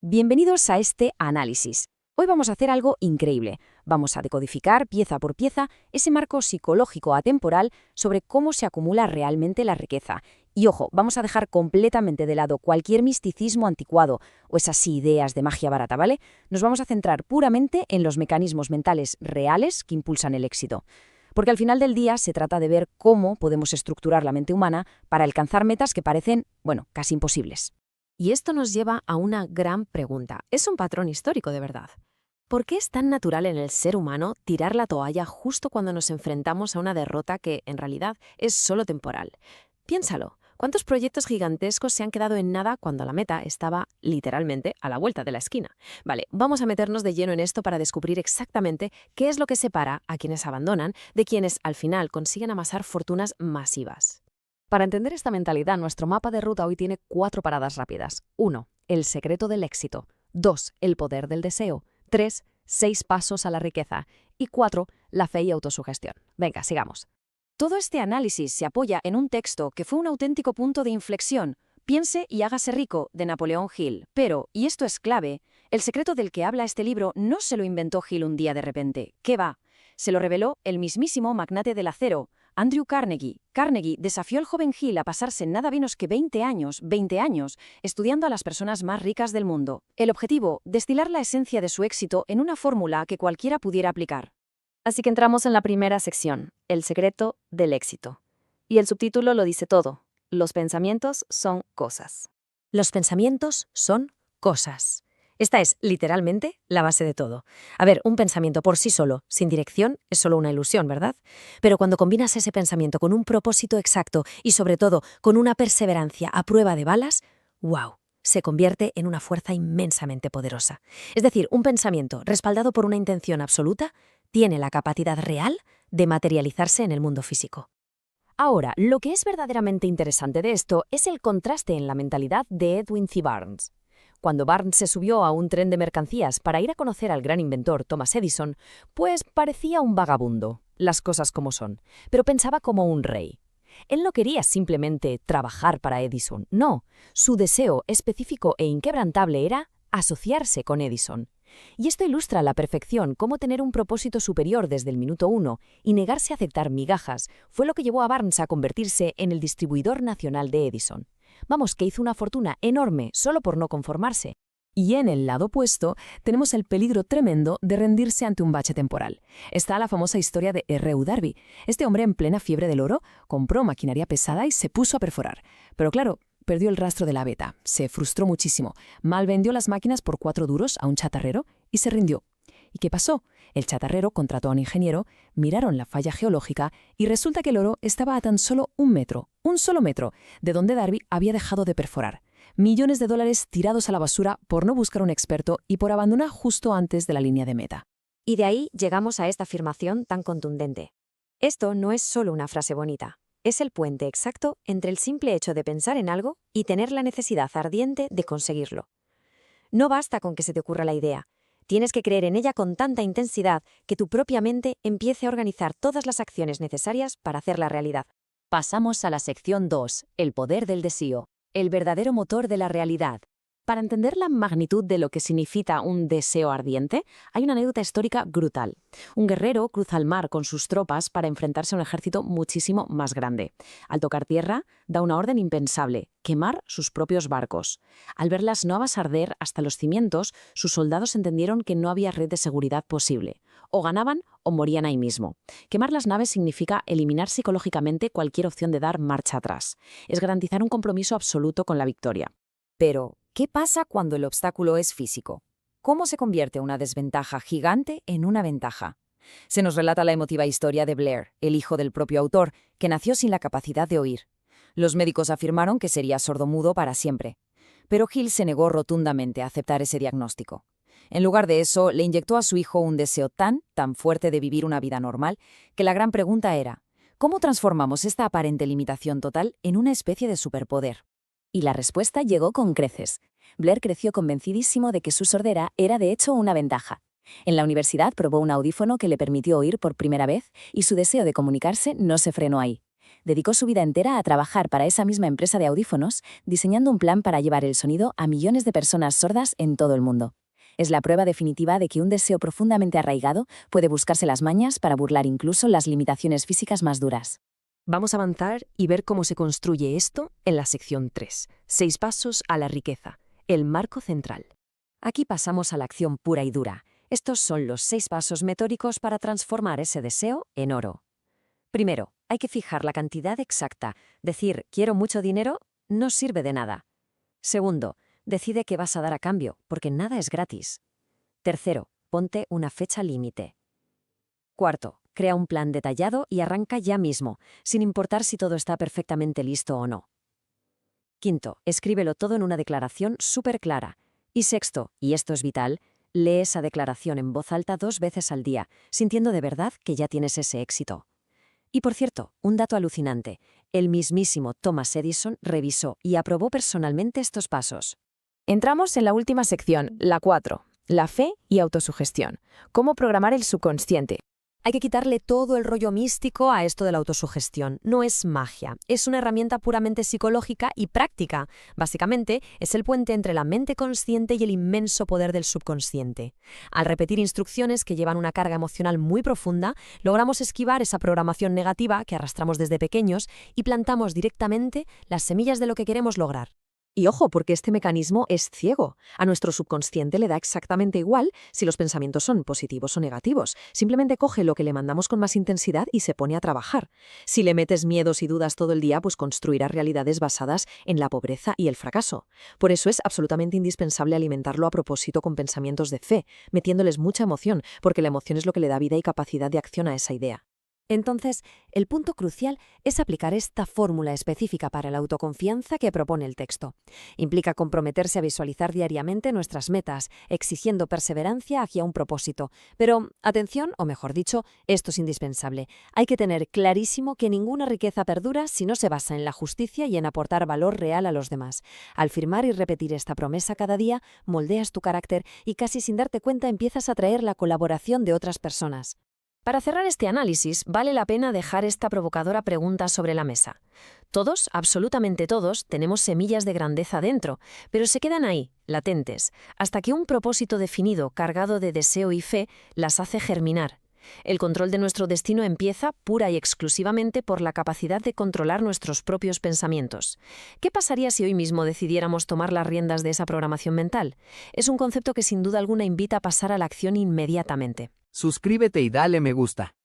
Bienvenidos a este análisis. Hoy vamos a hacer algo increíble. Vamos a decodificar pieza por pieza ese marco psicológico atemporal sobre cómo se acumula realmente la riqueza. Y ojo, vamos a dejar completamente de lado cualquier misticismo anticuado o esas ideas de magia barata, ¿vale? Nos vamos a centrar puramente en los mecanismos mentales reales que impulsan el éxito. Porque al final del día se trata de ver cómo podemos estructurar la mente humana para alcanzar metas que parecen, casi imposibles. Y esto nos lleva a una gran pregunta. Es un patrón histórico de verdad. ¿Por qué es tan natural en el ser humano tirar la toalla justo cuando nos enfrentamos a una derrota que, en realidad, es solo temporal? Piénsalo. ¿Cuántos proyectos gigantescos se han quedado en nada cuando la meta estaba, literalmente, a la vuelta de la esquina? Vale, vamos a meternos de lleno en esto para descubrir exactamente qué es lo que separa a quienes abandonan de quienes, al final, consiguen amasar fortunas masivas. Para entender esta mentalidad, nuestro mapa de ruta hoy tiene 4 paradas rápidas. 1. El secreto del éxito. 2. El poder del deseo. 3. 6 pasos a la riqueza. Y 4. La fe y autosugestión. Venga, sigamos. Todo este análisis se apoya en un texto que fue un auténtico punto de inflexión. Piense y hágase rico, de Napoleón Hill. Pero, y esto es clave, el secreto del que habla este libro no se lo inventó Hill un día de repente. ¿Qué va? Se lo reveló el mismísimo magnate del acero, Andrew Carnegie. Carnegie desafió al joven Hill a pasarse nada menos que 20 años, estudiando a las personas más ricas del mundo. El objetivo, destilar la esencia de su éxito en una fórmula que cualquiera pudiera aplicar. Así que entramos en la primera sección, el secreto del éxito. Y el subtítulo lo dice todo. Los pensamientos son cosas. Los pensamientos son cosas. Esta es, literalmente, la base de todo. A ver, un pensamiento por sí solo, sin dirección, es solo una ilusión, ¿verdad? Pero cuando combinas ese pensamiento con un propósito exacto y, sobre todo, con una perseverancia a prueba de balas, ¡wow!, se convierte en una fuerza inmensamente poderosa. Es decir, un pensamiento respaldado por una intención absoluta tiene la capacidad real de materializarse en el mundo físico. Ahora, lo que es verdaderamente interesante de esto es el contraste en la mentalidad de Edwin C. Barnes. Cuando Barnes se subió a un tren de mercancías para ir a conocer al gran inventor Thomas Edison, pues parecía un vagabundo, las cosas como son, pero pensaba como un rey. Él no quería simplemente trabajar para Edison, no. Su deseo específico e inquebrantable era asociarse con Edison. Y esto ilustra a la perfección cómo tener un propósito superior desde el minuto 1 y negarse a aceptar migajas fue lo que llevó a Barnes a convertirse en el distribuidor nacional de Edison. Vamos, que hizo una fortuna enorme solo por no conformarse. Y en el lado opuesto tenemos el peligro tremendo de rendirse ante un bache temporal. Está la famosa historia de R.U. Darby. Este hombre, en plena fiebre del oro, compró maquinaria pesada y se puso a perforar. Pero claro, perdió el rastro de la beta, se frustró muchísimo, malvendió las máquinas por 4 duros a un chatarrero y se rindió. ¿Y qué pasó? El chatarrero contrató a un ingeniero, miraron la falla geológica y resulta que el oro estaba a tan solo un solo metro, de donde Darby había dejado de perforar. Millones de dólares tirados a la basura por no buscar un experto y por abandonar justo antes de la línea de meta. Y de ahí llegamos a esta afirmación tan contundente. Esto no es solo una frase bonita. Es el puente exacto entre el simple hecho de pensar en algo y tener la necesidad ardiente de conseguirlo. No basta con que se te ocurra la idea. Tienes que creer en ella con tanta intensidad que tu propia mente empiece a organizar todas las acciones necesarias para hacerla realidad. Pasamos a la sección 2, el poder del deseo, el verdadero motor de la realidad. Para entender la magnitud de lo que significa un deseo ardiente, hay una anécdota histórica brutal. Un guerrero cruza el mar con sus tropas para enfrentarse a un ejército muchísimo más grande. Al tocar tierra, da una orden impensable: quemar sus propios barcos. Al ver las naves arder hasta los cimientos, sus soldados entendieron que no había red de seguridad posible. O ganaban o morían ahí mismo. Quemar las naves significa eliminar psicológicamente cualquier opción de dar marcha atrás. Es garantizar un compromiso absoluto con la victoria. Pero, ¿qué pasa cuando el obstáculo es físico? ¿Cómo se convierte una desventaja gigante en una ventaja? Se nos relata la emotiva historia de Blair, el hijo del propio autor, que nació sin la capacidad de oír. Los médicos afirmaron que sería sordomudo para siempre. Pero Hill se negó rotundamente a aceptar ese diagnóstico. En lugar de eso, le inyectó a su hijo un deseo tan fuerte de vivir una vida normal, que la gran pregunta era: ¿cómo transformamos esta aparente limitación total en una especie de superpoder? Y la respuesta llegó con creces. Blair creció convencidísimo de que su sordera era de hecho una ventaja. En la universidad probó un audífono que le permitió oír por primera vez y su deseo de comunicarse no se frenó ahí. dedicó su vida entera a trabajar para esa misma empresa de audífonos, diseñando un plan para llevar el sonido a millones de personas sordas en todo el mundo. Es la prueba definitiva de que un deseo profundamente arraigado puede buscarse las mañas para burlar incluso las limitaciones físicas más duras. Vamos a avanzar y ver cómo se construye esto en la sección 3. 6 pasos a la riqueza. El marco central. Aquí pasamos a la acción pura y dura. Estos son los 6 pasos metóricos para transformar ese deseo en oro. Primero, hay que fijar la cantidad exacta. Decir «quiero mucho dinero» no sirve de nada. Segundo, decide qué vas a dar a cambio, porque nada es gratis. Tercero, ponte una fecha límite. Cuarto, crea un plan detallado y arranca ya mismo, sin importar si todo está perfectamente listo o no. Quinto, escríbelo todo en una declaración súper clara. Y sexto, y esto es vital, lee esa declaración en voz alta 2 veces al día, sintiendo de verdad que ya tienes ese éxito. Y por cierto, un dato alucinante, el mismísimo Thomas Edison revisó y aprobó personalmente estos pasos. Entramos en la última sección, la 4, la fe y autosugestión. ¿Cómo programar el subconsciente? Hay que quitarle todo el rollo místico a esto de la autosugestión. No es magia, es una herramienta puramente psicológica y práctica. Básicamente, es el puente entre la mente consciente y el inmenso poder del subconsciente. Al repetir instrucciones que llevan una carga emocional muy profunda, logramos esquivar esa programación negativa que arrastramos desde pequeños y plantamos directamente las semillas de lo que queremos lograr. Y ojo, porque este mecanismo es ciego. A nuestro subconsciente le da exactamente igual si los pensamientos son positivos o negativos. Simplemente coge lo que le mandamos con más intensidad y se pone a trabajar. Si le metes miedos y dudas todo el día, pues construirá realidades basadas en la pobreza y el fracaso. Por eso es absolutamente indispensable alimentarlo a propósito con pensamientos de fe, metiéndoles mucha emoción, porque la emoción es lo que le da vida y capacidad de acción a esa idea. Entonces, el punto crucial es aplicar esta fórmula específica para la autoconfianza que propone el texto. Implica comprometerse a visualizar diariamente nuestras metas, exigiendo perseverancia hacia un propósito. Pero, atención, o mejor dicho, esto es indispensable. Hay que tener clarísimo que ninguna riqueza perdura si no se basa en la justicia y en aportar valor real a los demás. Al firmar y repetir esta promesa cada día, moldeas tu carácter y casi sin darte cuenta empiezas a atraer la colaboración de otras personas. Para cerrar este análisis, vale la pena dejar esta provocadora pregunta sobre la mesa. Todos, absolutamente todos, tenemos semillas de grandeza dentro, pero se quedan ahí, latentes, hasta que un propósito definido, cargado de deseo y fe, las hace germinar. El control de nuestro destino empieza pura y exclusivamente por la capacidad de controlar nuestros propios pensamientos. ¿Qué pasaría si hoy mismo decidiéramos tomar las riendas de esa programación mental? Es un concepto que sin duda alguna invita a pasar a la acción inmediatamente. Suscríbete y dale me gusta.